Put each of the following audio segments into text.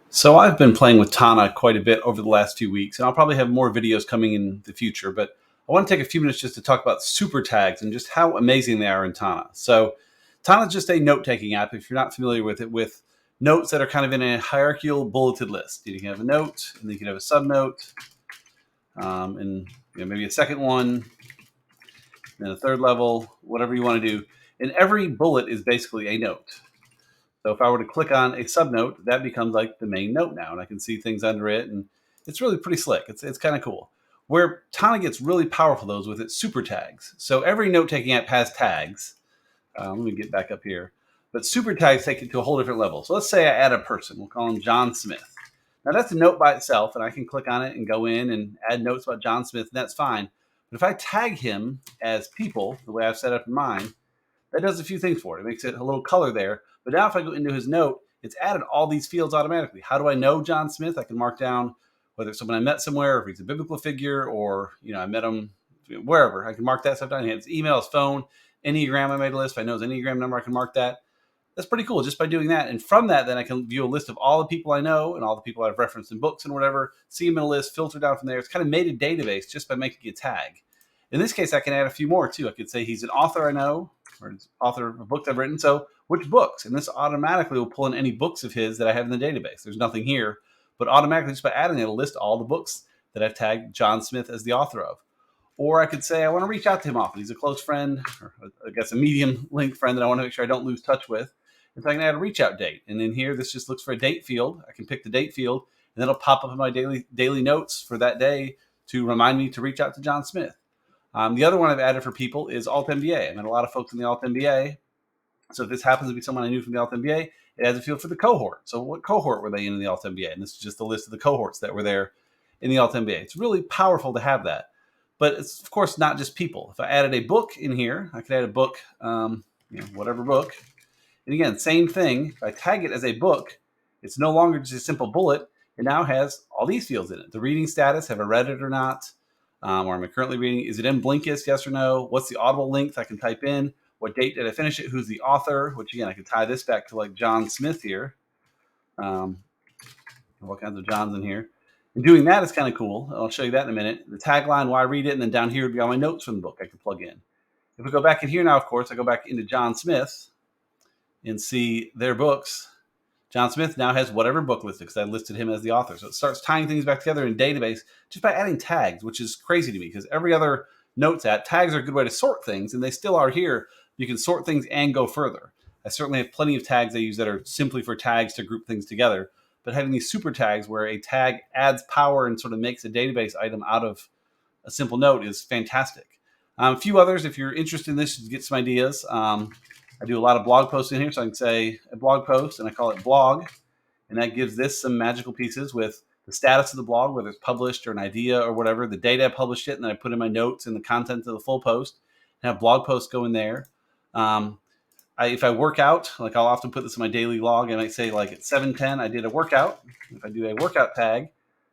So I've been playing with Tana quite a bit over the last few weeks, and I'll probably have more videos coming in the future. But I want to take a few minutes just to talk about super tags and just how amazing they are in Tana. So Tana is just a note-taking app, if you're not familiar with it, with notes that are kind of in a hierarchical bulleted list. You can have a note, and then you can have a subnote, and maybe a second one, then a third level, whatever you want to do. And every bullet is basically a note. So if I were to click on a subnote, that becomes like the main note now, and I can see things under it, and it's really pretty slick. It's kind of cool. Where Tana gets really powerful though is with its super tags. So every note-taking app has tags. Let me get back up here, but super tags take it to a whole different level. So let's say I add a person. We'll call him John Smith. Now that's a note by itself, and I can click on it and go in and add notes about John Smith, and that's fine. But if I tag him as people, the way I've set up in mine, that does a few things for it. It makes it a little color there. But now if I go into his note, it's added all these fields automatically. How do I know John Smith? I can mark down whether it's someone I met somewhere, or if he's a biblical figure, or I met him wherever. I can mark that stuff down. His email, his phone, Enneagram. I made a list. If I know his Enneagram number, I can mark that. That's pretty cool just by doing that. And from that, then I can view a list of all the people I know and all the people I've referenced in books and whatever, see them in a list, filter down from there. It's kind of made a database just by making a tag. In this case, I can add a few more too. I could say he's an author I know, or author of books I've written. So which books? And this automatically will pull in any books of his that I have in the database. There's nothing here, but automatically just by adding it, it'll list all the books that I've tagged John Smith as the author of. Or I could say I want to reach out to him often. He's a close friend, or I guess a medium link friend that I want to make sure I don't lose touch with. And so I can add a reach out date. And in here, this just looks for a date field. I can pick the date field, and then it'll pop up in my daily notes for that day to remind me to reach out to John Smith. The other one I've added for people is Alt MBA. I met a lot of folks in the Alt MBA. So if this happens to be someone I knew from the Alt MBA, it has a field for the cohort. So what cohort were they in the Alt MBA? And this is just a list of the cohorts that were there in the Alt MBA. It's really powerful to have that. But it's, of course, not just people. If I added a book in here, I could add a book, whatever book. And again, same thing. If I tag it as a book, it's no longer just a simple bullet. It now has all these fields in it. The reading status, have I read it or not? Or am I currently reading? Is it in Blinkist? Yes or no? What's the Audible length I can type in? What date did I finish it? Who's the author? Which again, I could tie this back to like John Smith here. All kinds of Johns in here. And doing that is kind of cool. I'll show you that in a minute. The tagline, why I read it, and then down here would be all my notes from the book I could plug in. If we go back in here now, of course, I go back into John Smith and see their books. John Smith now has whatever book listed because I listed him as the author. So it starts tying things back together in a database just by adding tags, which is crazy to me because every other notes app, tags are a good way to sort things, and they still are here. You can sort things and go further. I certainly have plenty of tags I use that are simply for tags to group things together. But having these super tags where a tag adds power and sort of makes a database item out of a simple note is fantastic. A few others, if you're interested in this, to get some ideas. I do a lot of blog posts in here, so I can say a blog post, and I call it blog, and that gives this some magical pieces with the status of the blog, whether it's published or an idea or whatever, the date I published it, and then I put in my notes and the content of the full post, and have blog posts go in there. If I work out, like I'll often put this in my daily log, and I might say like at 7:10 I did a workout. If I do a workout tag,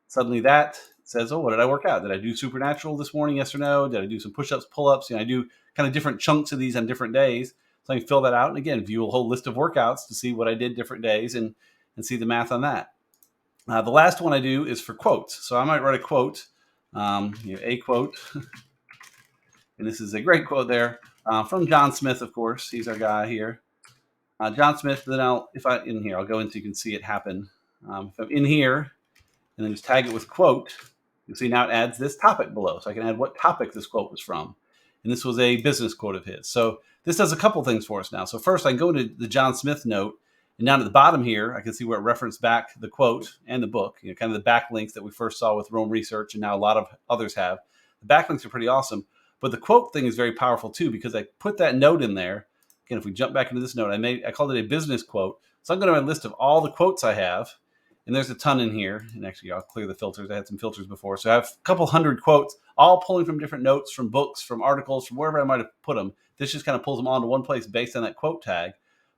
suddenly that says, oh, what did I work out? Did I do Supernatural this morning? Yes or no? Did I do some push-ups, pull-ups? I do kind of different chunks of these on different days. So I can fill that out and again, view a whole list of workouts to see what I did different days and see the math on that. The last one I do is for quotes. So I might write a quote, a quote, and this is a great quote there from John Smith, of course. He's our guy here. John Smith, then I'll go in so you can see it happen. If I'm in here and then just tag it with quote, you'll see now it adds this topic below. So I can add what topic this quote was from. And this was a business quote of his. So this does a couple things for us now. So first I can go into the John Smith note, and down at the bottom here, I can see where it referenced back the quote and the book, kind of the backlinks that we first saw with Rome Research, and now a lot of others have. The backlinks are pretty awesome, but the quote thing is very powerful too, because I put that note in there. Again, if we jump back into this note, I called it a business quote. So I'm going to my list of all the quotes I have, and there's a ton in here. And actually, I'll clear the filters. I had some filters before. So I have a couple hundred quotes, all pulling from different notes, from books, from articles, from wherever I might have put them. This just kind of pulls them all into one place based on that quote tag.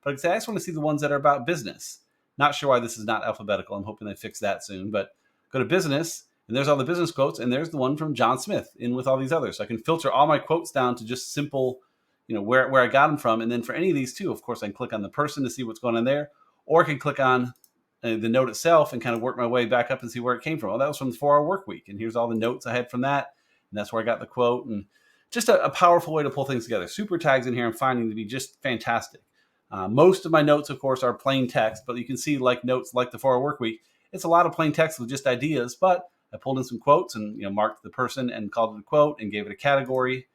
But I can say, I just want to see the ones that are about business. Not sure why this is not alphabetical. I'm hoping they fix that soon. But go to business, and there's all the business quotes, and there's the one from John Smith in with all these others. So I can filter all my quotes down to just simple, where I got them from. And then for any of these too, of course, I can click on the person to see what's going on there, or I can click on the note itself and kind of work my way back up and see where it came from. Oh, that was from the 4-hour work week. And here's all the notes I had from that. And that's where I got the quote. And just a powerful way to pull things together. Super tags in here I'm finding to be just fantastic. Most of my notes, of course, are plain text, but you can see like notes like the 4-hour work week, it's a lot of plain text with just ideas, but I pulled in some quotes and marked the person and called it a quote and gave it a category.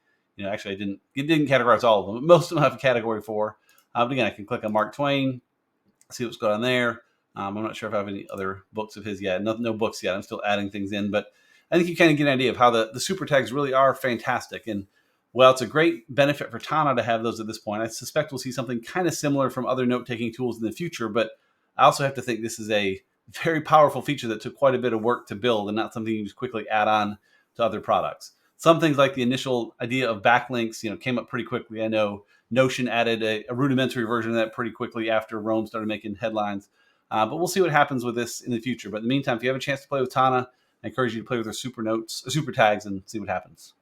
Actually, it didn't categorize all of them, but most of them have a category for. But again, I can click on Mark Twain, see what's going on there. I'm not sure if I have any other books of his yet. No books yet. I'm still adding things in, but I think you kind of get an idea of how the super tags really are fantastic. And well, it's a great benefit for Tana to have those at this point. I suspect we'll see something kind of similar from other note-taking tools in the future, but I also have to think this is a very powerful feature that took quite a bit of work to build and not something you just quickly add on to other products. Some things like the initial idea of backlinks, came up pretty quickly. I know Notion added a rudimentary version of that pretty quickly after Rome started making headlines. But we'll see what happens with this in the future. But in the meantime, if you have a chance to play with Tana, I encourage you to play with her super tags and see what happens.